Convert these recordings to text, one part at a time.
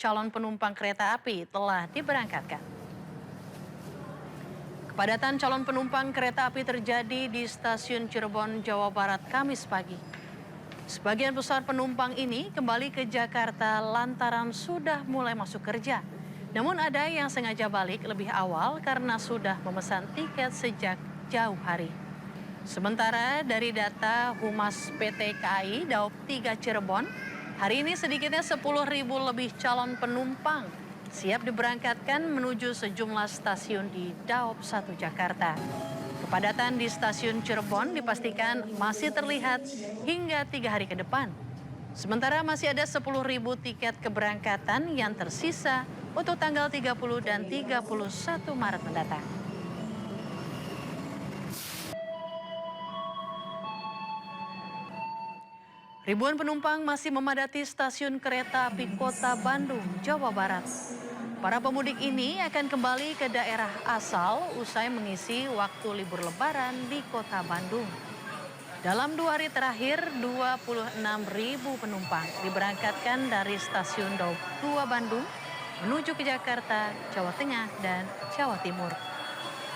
calon penumpang kereta api telah diberangkatkan. Kepadatan calon penumpang kereta api terjadi di stasiun Cirebon, Jawa Barat, Kamis pagi. Sebagian besar penumpang ini kembali ke Jakarta lantaran sudah mulai masuk kerja. Namun ada yang sengaja balik lebih awal karena sudah memesan tiket sejak jauh hari. Sementara dari data Humas PT KAI Daob 3 Cirebon, hari ini sedikitnya 10.000 lebih calon penumpang siap diberangkatkan menuju sejumlah stasiun di Daob 1 Jakarta. Kepadatan di stasiun Cirebon dipastikan masih terlihat hingga 3 hari ke depan. Sementara masih ada 10.000 tiket keberangkatan yang tersisa untuk tanggal 30 dan 31 Maret mendatang. Ribuan penumpang masih memadati stasiun kereta api Kota Bandung, Jawa Barat. Para pemudik ini akan kembali ke daerah asal usai mengisi waktu libur lebaran di Kota Bandung. Dalam 2 hari terakhir, 26.000 penumpang diberangkatkan dari stasiun Daob 2 Bandung menuju ke Jakarta, Jawa Tengah, dan Jawa Timur.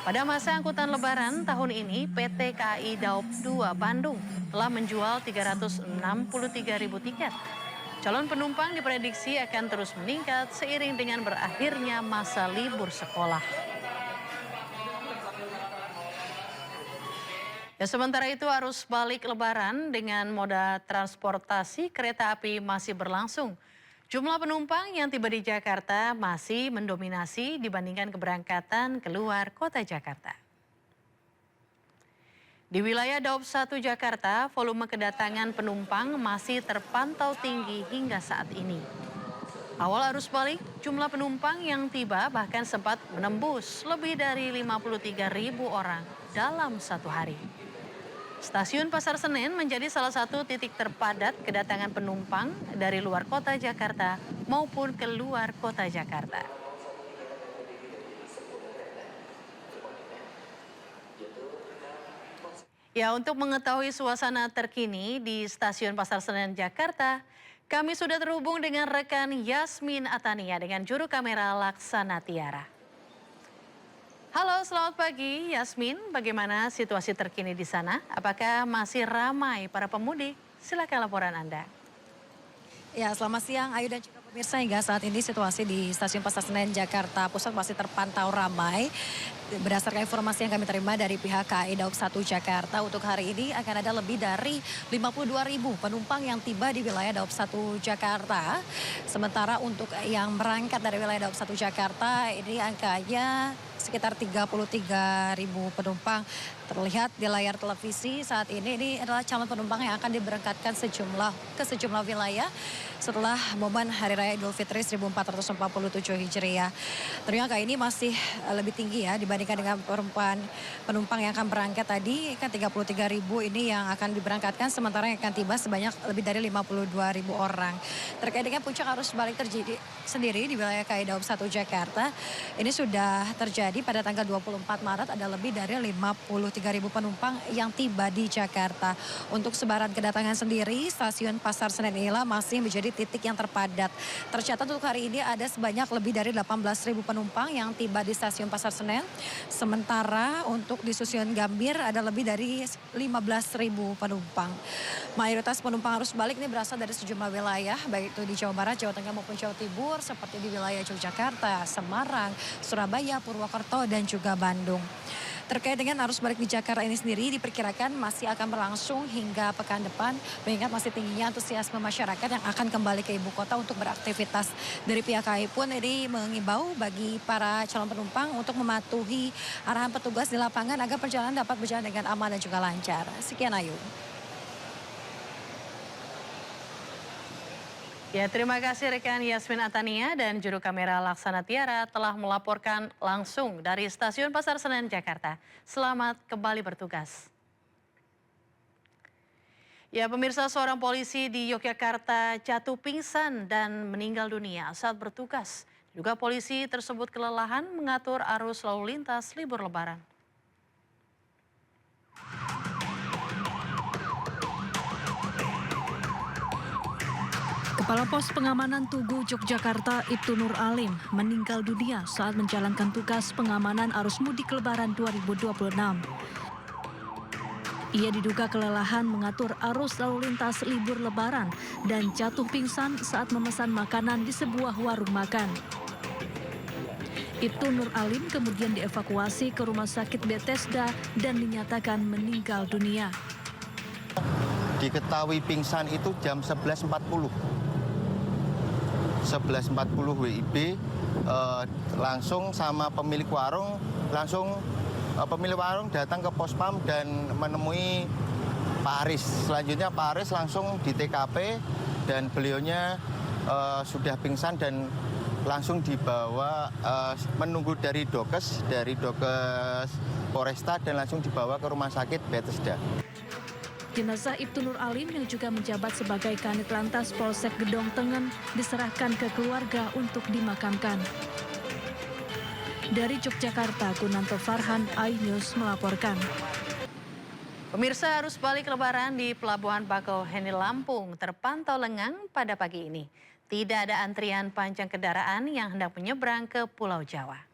Pada masa angkutan lebaran tahun ini, PT KAI Daob 2 Bandung telah menjual 363.000 tiket. Calon penumpang diprediksi akan terus meningkat seiring dengan berakhirnya masa libur sekolah. Sementara itu arus balik lebaran dengan moda transportasi kereta api masih berlangsung. Jumlah penumpang yang tiba di Jakarta masih mendominasi dibandingkan keberangkatan keluar kota Jakarta. Di wilayah Daob 1 Jakarta, volume kedatangan penumpang masih terpantau tinggi hingga saat ini. Awal arus balik, jumlah penumpang yang tiba bahkan sempat menembus lebih dari 53.000 orang dalam satu hari. Stasiun Pasar Senen menjadi salah satu titik terpadat kedatangan penumpang dari luar kota Jakarta maupun keluar kota Jakarta. Ya, untuk mengetahui suasana terkini di Stasiun Pasar Senen Jakarta, kami sudah terhubung dengan rekan Yasmin Atania dengan juru kamera Laksana Tiara. Halo, selamat pagi Yasmin. Bagaimana situasi terkini di sana? Apakah masih ramai para pemudik? Silakan laporan Anda. Ya, selamat siang Ayu dan juga pemirsa. Hingga saat ini situasi di Stasiun Pasar Senen Jakarta Pusat masih terpantau ramai. Berdasarkan informasi yang kami terima dari pihak KAI Daob 1 Jakarta, untuk hari ini akan ada lebih dari 52.000 penumpang yang tiba di wilayah Daob 1 Jakarta. Sementara untuk yang berangkat dari wilayah Daob 1 Jakarta, ini angkanya sekitar 33.000 penumpang. Terlihat di layar televisi saat ini adalah calon penumpang yang akan diberangkatkan ke sejumlah wilayah setelah momen Hari Raya Idul Fitri 1447 Hijriah. Ternyata ini masih lebih tinggi ya dibandingkan dengan penumpang yang akan berangkat tadi, kan 33.000 ini yang akan diberangkatkan, sementara yang akan tiba sebanyak lebih dari 52.000 orang. Terkait dengan puncak arus balik terjadi sendiri di wilayah KAI Daob 1 Jakarta, ini sudah terjadi pada tanggal 24 Maret, ada lebih dari 53.000 penumpang yang tiba di Jakarta. Untuk sebaran kedatangan sendiri, stasiun Pasar Senen inilah masih menjadi titik yang terpadat. Tercatat untuk hari ini ada sebanyak lebih dari 18.000 penumpang yang tiba di stasiun Pasar Senen. Sementara untuk di Stasiun Gambir ada lebih dari 15.000 penumpang. Mayoritas penumpang arus balik ini berasal dari sejumlah wilayah, baik itu di Jawa Barat, Jawa Tengah maupun Jawa Timur, seperti di wilayah Yogyakarta, Semarang, Surabaya, Purwokerto, dan juga Bandung. Terkait dengan arus balik di Jakarta ini sendiri diperkirakan masih akan berlangsung hingga pekan depan, mengingat masih tingginya antusiasme masyarakat yang akan kembali ke ibu kota untuk beraktivitas. Dari pihak KAI pun ini mengimbau bagi para calon penumpang untuk mematuhi arahan petugas di lapangan agar perjalanan dapat berjalan dengan aman dan juga lancar. Sekian Ayu. Ya, terima kasih rekan Yasmin Atania dan juru kamera Laksana Tiara telah melaporkan langsung dari Stasiun Pasar Senen Jakarta. Selamat kembali bertugas. Ya, pemirsa, seorang polisi di Yogyakarta jatuh pingsan dan meninggal dunia saat bertugas. Juga polisi tersebut kelelahan mengatur arus lalu lintas libur lebaran. Kepala Pos Pengamanan Tugu Yogyakarta Ibtu Nur Alim meninggal dunia saat menjalankan tugas pengamanan arus mudik Lebaran 2026. Ia diduga kelelahan mengatur arus lalu lintas libur Lebaran dan jatuh pingsan saat memesan makanan di sebuah warung makan. Ibtu Nur Alim kemudian dievakuasi ke Rumah Sakit Bethesda dan dinyatakan meninggal dunia. Diketahui pingsan itu jam 11.40 WIB, langsung sama pemilik warung, pemilik warung datang ke Pospam dan menemui Pak Aris. Selanjutnya Pak Aris langsung di TKP dan beliaunya sudah pingsan dan langsung dibawa menunggu dari Dokes Polresta dan langsung dibawa ke Rumah Sakit Bethesda. Jenazah Ibtu Nur Alim yang juga menjabat sebagai Kanit Lantas Polsek Gedong Tengen diserahkan ke keluarga untuk dimakamkan. Dari Yogyakarta, Gunanto Farhan, iNews melaporkan. Pemirsa, arus balik Lebaran di Pelabuhan Bakauheni Lampung terpantau lengang pada pagi ini. Tidak ada antrian panjang kendaraan yang hendak menyeberang ke Pulau Jawa.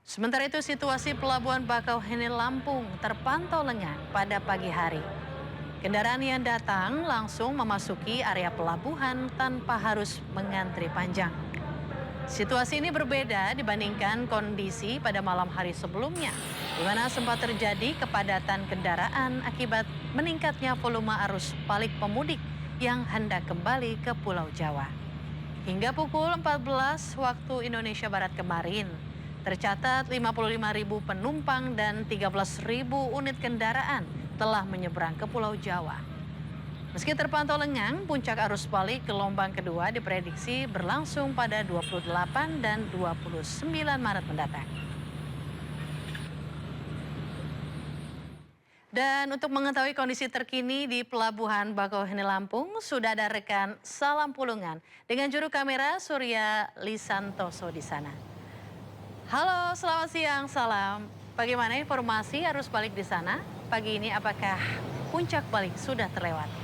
Sementara itu, situasi Pelabuhan Bakauheni Lampung terpantau lengang pada pagi hari. Kendaraan yang datang langsung memasuki area pelabuhan tanpa harus mengantri panjang. Situasi ini berbeda dibandingkan kondisi pada malam hari sebelumnya, di mana sempat terjadi kepadatan kendaraan akibat meningkatnya volume arus balik pemudik yang hendak kembali ke Pulau Jawa. Hingga pukul 14 waktu Indonesia Barat kemarin, tercatat 55.000 penumpang dan 13.000 unit kendaraan telah menyeberang ke Pulau Jawa. Meski terpantau lengang, puncak arus balik gelombang kedua diprediksi berlangsung pada 28 dan 29 Maret mendatang. Dan untuk mengetahui kondisi terkini di Pelabuhan Bakauheni Lampung, sudah ada rekan Salam Pulungan dengan juru kamera Surya Lisantoso di sana. Halo, selamat siang, Salam. Bagaimana informasi arus balik di sana? Pagi ini apakah puncak balik sudah terlewati?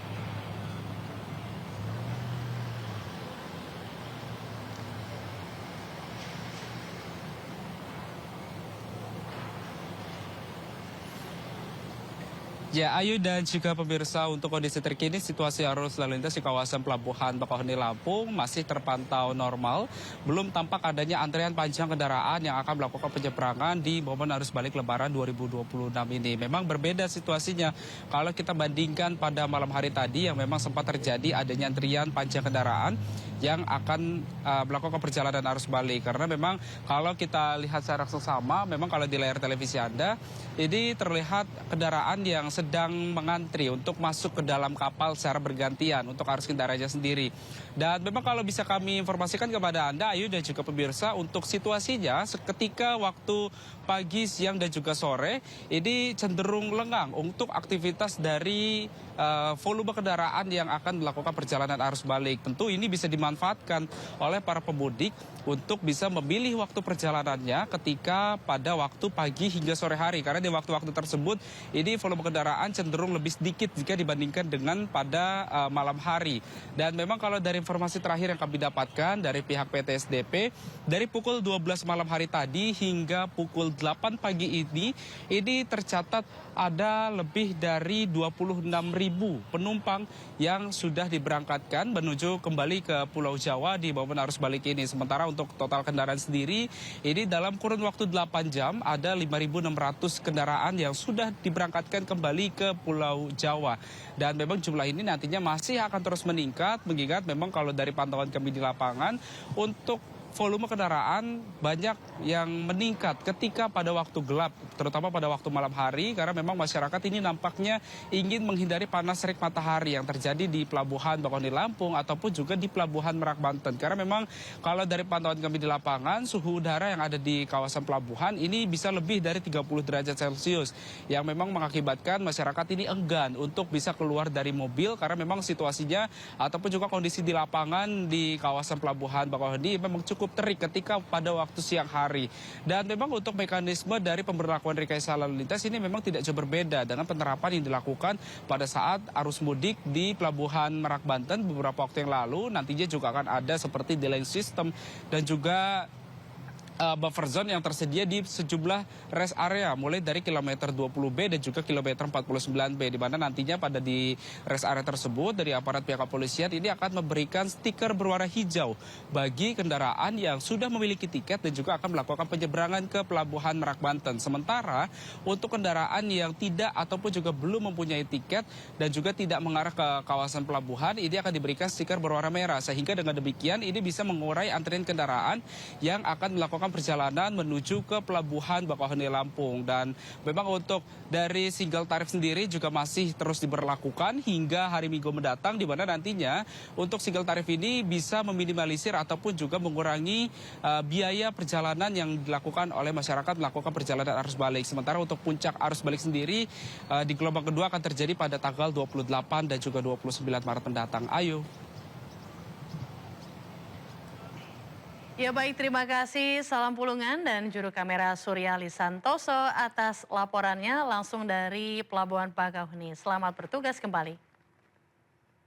Ya, Ayu dan juga pemirsa, untuk kondisi terkini situasi arus lalu lintas di kawasan Pelabuhan Bakauheni Lampung masih terpantau normal. Belum tampak adanya antrian panjang kendaraan yang akan melakukan penyeberangan di momen arus balik Lebaran 2026 ini. Memang berbeda situasinya kalau kita bandingkan pada malam hari tadi yang memang sempat terjadi adanya antrian panjang kendaraan yang akan melakukan perjalanan arus balik. Karena memang kalau kita lihat secara seksama, memang kalau di layar televisi Anda, ini terlihat kendaraan yang sedang mengantri untuk masuk ke dalam kapal secara bergantian untuk arus kendaraannya sendiri. Dan memang kalau bisa kami informasikan kepada Anda, Ayu dan juga pemirsa, untuk situasinya ketika waktu pagi, siang dan juga sore ini cenderung lengang untuk aktivitas dari volume kendaraan yang akan melakukan perjalanan arus balik. Tentu ini bisa dimanfaatkan oleh para pemudik untuk bisa memilih waktu perjalanannya ketika pada waktu pagi hingga sore hari. Karena di waktu-waktu tersebut ini volume kendaraan cenderung lebih sedikit jika dibandingkan dengan pada malam hari. Dan memang kalau dari informasi terakhir yang kami dapatkan dari pihak PT SDP, dari pukul 12 malam hari tadi hingga pukul 8 pagi ini tercatat ada lebih dari 26.000 penumpang yang sudah diberangkatkan menuju kembali ke Pulau Jawa di momen arus balik ini. Sementara untuk total kendaraan sendiri, ini dalam kurun waktu 8 jam ada 5.600 kendaraan yang sudah diberangkatkan kembali ke Pulau Jawa. Dan memang jumlah ini nantinya masih akan terus meningkat, mengingat memang kalau dari pantauan kami di lapangan, untuk volume kendaraan banyak yang meningkat ketika pada waktu gelap, terutama pada waktu malam hari, karena memang masyarakat ini nampaknya ingin menghindari panas terik matahari yang terjadi di Pelabuhan Bakauheni Lampung ataupun juga di Pelabuhan Merak Banten. Karena memang kalau dari pantauan kami di lapangan, suhu udara yang ada di kawasan pelabuhan ini bisa lebih dari 30 derajat Celcius, yang memang mengakibatkan masyarakat ini enggan untuk bisa keluar dari mobil karena memang situasinya ataupun juga kondisi di lapangan di kawasan Pelabuhan Bakauheni memang cukup cukup terik ketika pada waktu siang hari. Dan memang untuk mekanisme dari pemberlakuan rekayasa lalu lintas ini memang tidak jauh berbeda dengan penerapan yang dilakukan pada saat arus mudik di Pelabuhan Merak Banten beberapa waktu yang lalu. Nantinya juga akan ada seperti delaying system dan juga buffer zone yang tersedia di sejumlah rest area mulai dari kilometer 20B dan juga kilometer 49B, di mana nantinya pada di rest area tersebut dari aparat pihak kepolisian ini akan memberikan stiker berwarna hijau bagi kendaraan yang sudah memiliki tiket dan juga akan melakukan penyeberangan ke Pelabuhan Merak Banten. Sementara untuk kendaraan yang tidak ataupun juga belum mempunyai tiket dan juga tidak mengarah ke kawasan pelabuhan, ini akan diberikan stiker berwarna merah, sehingga dengan demikian ini bisa mengurai antrian kendaraan yang akan melakukan perjalanan menuju ke Pelabuhan Bakauheni Lampung. Dan memang untuk dari single tarif sendiri juga masih terus diberlakukan hingga hari Minggu mendatang, di mana nantinya untuk single tarif ini bisa meminimalisir ataupun juga mengurangi biaya perjalanan yang dilakukan oleh masyarakat melakukan perjalanan arus balik. Sementara untuk puncak arus balik sendiri di gelombang kedua akan terjadi pada tanggal 28 dan juga 29 Maret mendatang. Ayo. Ya baik, terima kasih Salam Pulungan dan juru kamera Suryali Santoso atas laporannya langsung dari Pelabuhan Bakauheni. Selamat bertugas kembali.